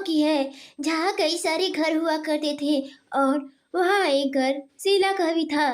की है जहाँ कई सारे घर हुआ करते थे और वहाँ एक घर शीला का भी था।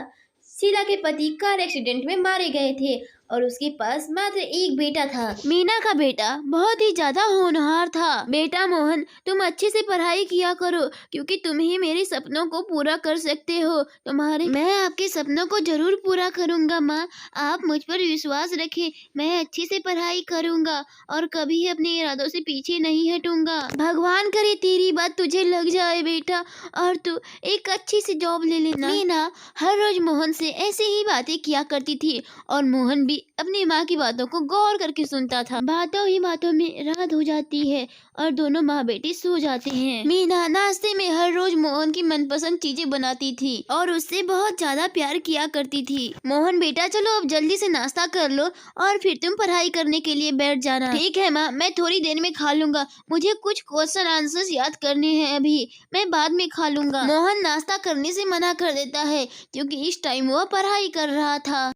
शीला के पति कार एक्सीडेंट में मारे गए थे और उसके पास मात्र एक बेटा था। मीना का बेटा बहुत ही ज्यादा होनहार था। बेटा मोहन, तुम अच्छे से पढ़ाई किया करो क्योंकि तुम ही मेरे सपनों को पूरा कर सकते हो। मैं आपके सपनों को जरूर पूरा करूंगा माँ, आप मुझ पर विश्वास रखें। मैं अच्छे से पढ़ाई करूंगा और कभी अपने इरादों से पीछे नहीं हटूंगा। भगवान करे तेरी बात तुझे लग जाए बेटा और तू एक अच्छी सी जॉब ले लेना। मीना हर रोज मोहन से ऐसे ही बातें किया करती थी और मोहन भी अपनी माँ की बातों को गौर करके सुनता था। बातों ही बातों में रात हो जाती है और दोनों माँ बेटी सो जाते हैं। मीना नाश्ते में हर रोज मोहन की मनपसंद चीजें बनाती थी और उससे बहुत ज्यादा प्यार किया करती थी। मोहन बेटा चलो अब जल्दी से नाश्ता कर लो और फिर तुम पढ़ाई करने के लिए बैठ जाना। ठीक है माँ, मैं थोड़ी देर में खा लूंगा, मुझे कुछ क्वेश्चन आंसर्स याद करने हैं अभी, मैं बाद में खा लूंगा। मोहन नाश्ता करने से मना कर देता है क्योंकि इस टाइम वह पढ़ाई कर रहा था।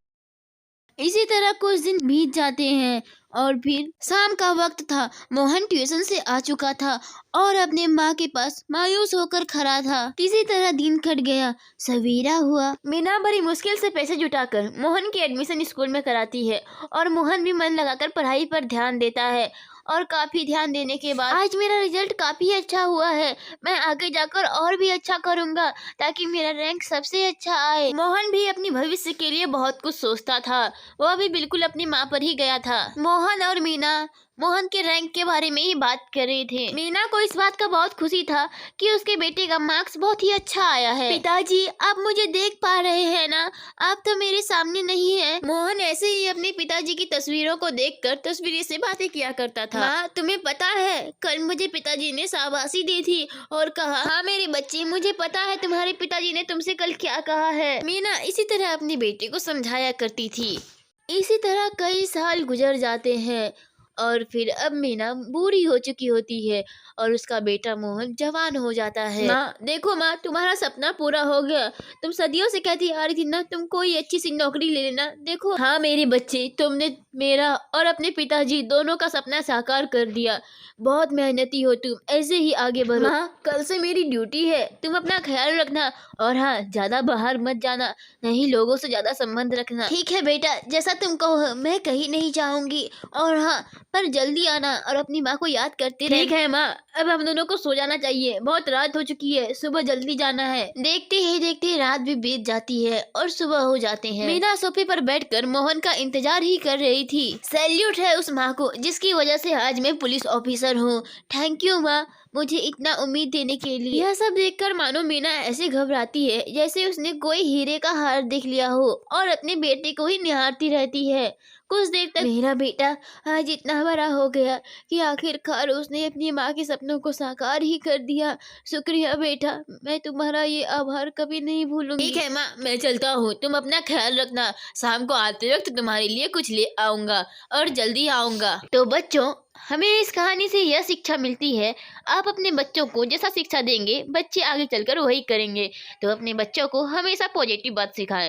इसी तरह कुछ दिन बीत जाते हैं और फिर शाम का वक्त था। मोहन ट्यूशन से आ चुका था और अपने माँ के पास मायूस होकर खड़ा था। किसी तरह दिन कट गया, सवेरा हुआ। मीना बड़ी मुश्किल से पैसे जुटाकर मोहन की एडमिशन स्कूल में कराती है और मोहन भी मन लगाकर पढ़ाई पर ध्यान देता है और काफी ध्यान देने के बाद आज मेरा रिजल्ट काफी अच्छा हुआ है। मैं आगे जाकर और भी अच्छा करूंगा ताकि मेरा रैंक सबसे अच्छा आए। मोहन भी अपनी भविष्य के लिए बहुत कुछ सोचता था। वह भी बिल्कुल अपनी माँ पर ही गया था। मोहन और मीना मोहन के रैंक के बारे में ही बात कर रहे थे। मीना को इस बात का बहुत खुशी था कि उसके बेटे का मार्क्स बहुत ही अच्छा आया है। पिताजी, आप मुझे देख पा रहे हैं ना? आप तो मेरे सामने नहीं है। मोहन ऐसे ही अपने पिताजी की तस्वीरों को देखकर तस्वीर से बातें किया करता था। माँ, तुम्हें पता है कल मुझे पिताजी ने शाबाशी दी थी और कहा, हाँ मेरे बच्चे, मुझे पता है तुम्हारे पिताजी ने तुमसे कल क्या कहा है। मीना इसी तरह अपने बेटे को समझाया करती थी। इसी तरह कई साल गुजर जाते हैं और फिर अब मीना बूढ़ी हो चुकी होती है और उसका बेटा मोहन जवान हो जाता है। माँ देखो माँ, तुम्हारा सपना पूरा हो गया। तुम सदियों से कहती आ रही थी ना तुम कोई अच्छी सी नौकरी ले लेना। देखो, हाँ मेरे बच्चे, तुमने मेरा और अपने पिताजी दोनों का सपना साकार कर दिया। बहुत मेहनती हो तुम, ऐसे ही आगे बढ़ो। माँ, कल से मेरी ड्यूटी है, तुम अपना ख्याल रखना और हाँ ज्यादा बाहर मत जाना, नहीं लोगों से ज्यादा संबंध रखना। ठीक है बेटा, जैसा तुम कहो, मैं कहीं नहीं जाऊंगी और हाँ पर जल्दी आना और अपनी माँ को याद करते रहे। ठीक है माँ, अब हम दोनों को सो जाना चाहिए, बहुत रात हो चुकी है, सुबह जल्दी जाना है। देखते ही देखते रात भी बीत जाती है और सुबह हो जाते हैं। मीना सोफे पर बैठकर मोहन का इंतजार ही कर रही थी। सैल्यूट है उस माँ को जिसकी वजह से आज मैं पुलिस ऑफिसर हूँ। थैंक यू माँ, मुझे इतना उम्मीद देने के लिए। यह सब देखकर मानो मीना ऐसे घबराती है जैसे उसने कोई हीरे का हार देख लिया हो और अपने बेटे को ही निहारती रहती है। कुछ देर तक मेरा बेटा आज इतना बड़ा हो गया कि आखिरकार उसने अपनी माँ के सपनों को साकार ही कर दिया। शुक्रिया बेटा, मैं तुम्हारा ये आभार कभी नहीं भूलूंगी। ठीक है माँ, मैं चलता हूँ, तुम अपना ख्याल रखना। शाम को आते वक्त तुम्हारे लिए कुछ ले आऊंगा और जल्दी आऊंगा। तो बच्चों, हमें इस कहानी से यह शिक्षा मिलती है, आप अपने बच्चों को जैसा शिक्षा देंगे बच्चे आगे चलकर वही करेंगे। तो अपने बच्चों को हमेशा पॉजिटिव बात सिखाएं।